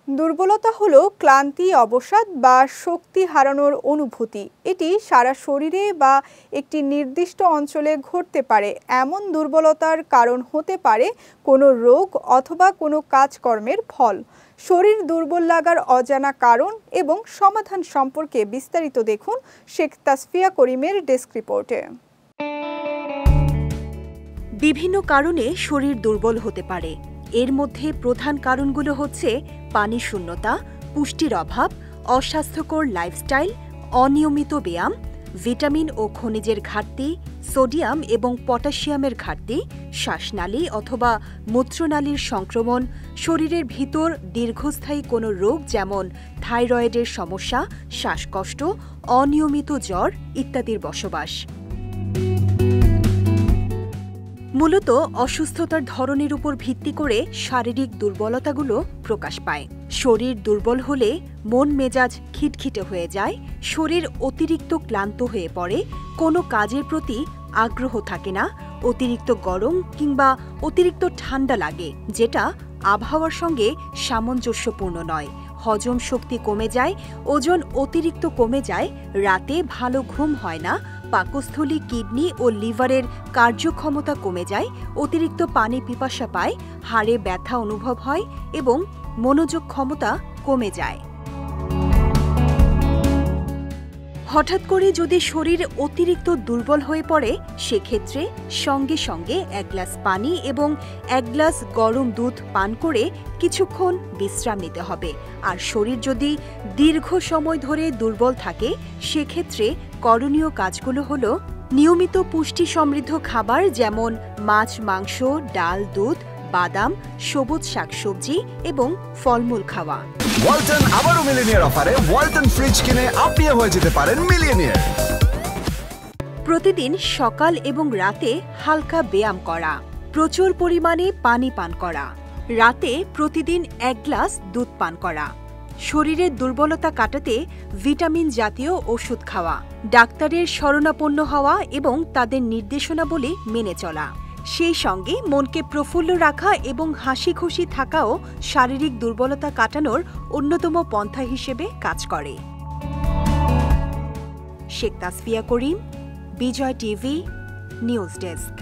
দুর্বলতা হলো ক্লান্তি, অবসাদ বা শক্তি হারানোর অনুভূতি। এটি সারা শরীরে বা একটি নির্দিষ্ট অঞ্চলে ঘটতে পারে। এমন দুর্বলতার কারণ হতে পারে কোনো রোগ অথবা কোনো কাজকর্মের ফল। শরীর দুর্বল লাগার অজানা কারণ এবং সমাধান সম্পর্কে বিস্তারিত দেখুন শেখ তাসফিয়া করিমের ডেস্ক রিপোর্টে। বিভিন্ন কারণে শরীর দুর্বল হতে পারে। এর মধ্যে প্রধান কারণগুলো হচ্ছে পানি শূন্যতা, পুষ্টির অভাব, অস্বাস্থ্যকর লাইফস্টাইল, অনিয়মিত ব্যায়াম, ভিটামিন ও খনিজের ঘাটতি, সোডিয়াম এবং পটাশিয়ামের ঘাটতি, শ্বাসনালী অথবা মূত্রনালীর সংক্রমণ, শরীরের ভিতর দীর্ঘস্থায়ী কোনো রোগ যেমন থাইরয়েডের সমস্যা, শ্বাসকষ্ট, অনিয়মিত জ্বর ইত্যাদির বসবাস। মূলত অসুস্থতার ধরনের উপর ভিত্তি করে শারীরিক দুর্বলতাগুলো প্রকাশ পায়। শরীর দুর্বল হলে মন মেজাজ খিটখিটে হয়ে যায়, শরীর অতিরিক্ত ক্লান্ত হয়ে পড়ে, কোনো কাজের প্রতি আগ্রহ থাকে না, অতিরিক্ত গরম কিংবা অতিরিক্ত ঠান্ডা লাগে, যেটা আবহাওয়ার সঙ্গে সামঞ্জস্যপূর্ণ নয়, হজম শক্তি কমে যায়, ওজন অতিরিক্ত কমে যায়, রাতে ভালো ঘুম হয় না, পাকস্থলী, কিডনি ও লিভারের কার্যক্ষমতা কমে যায়, অতিরিক্ত পানি পিপাসা পায়, হাড়ে ব্যথা অনুভব হয় এবং মনোযোগ ক্ষমতা কমে যায়। হঠাৎ করে যদি শরীর অতিরিক্ত দুর্বল হয়ে পড়ে, সেক্ষেত্রে সঙ্গে সঙ্গে 1 গ্লাস পানি এবং 1 গ্লাস গরম দুধ পান করে কিছুক্ষণ বিশ্রাম নিতে হবে। আর শরীর যদি দীর্ঘ সময় ধরে দুর্বল থাকে, সেক্ষেত্রে করণীয় কাজগুলো হলো নিয়মিত পুষ্টি সমৃদ্ধ খাবার যেমন মাছ, মাংস, ডাল, দুধ, বাদাম, সবুজ শাকসবজি এবং ফলমূল খাওয়া। ওয়ালটন আবারও মিলিনিয়ার অফারে ওয়ালটন ফ্রিজ কিনে আপনিও হয়ে যেতে পারেন মিলিয়নিয়ার। প্রতিদিন সকাল এবং রাতে হালকা ব্যায়াম করা, প্রচুর পরিমাণে পানি পান করা, রাতে প্রতিদিন 1 গ্লাস দুধ পান করা, শরীরের দুর্বলতা কাটাতে ভিটামিন জাতীয় ওষুধ খাওয়া, ডাক্তারের শরণাপন্ন হওয়া এবং তাদের নির্দেশনাবলী মেনে চলা। সেই সঙ্গে মনকে প্রফুল্ল রাখা এবং হাসি খুশি থাকাও শারীরিক দুর্বলতা কাটানোর অন্যতম পন্থা হিসেবে কাজ করে। শেখ তাসফিয়া করিম, বিজয় টিভি, নিউজ ডেস্ক।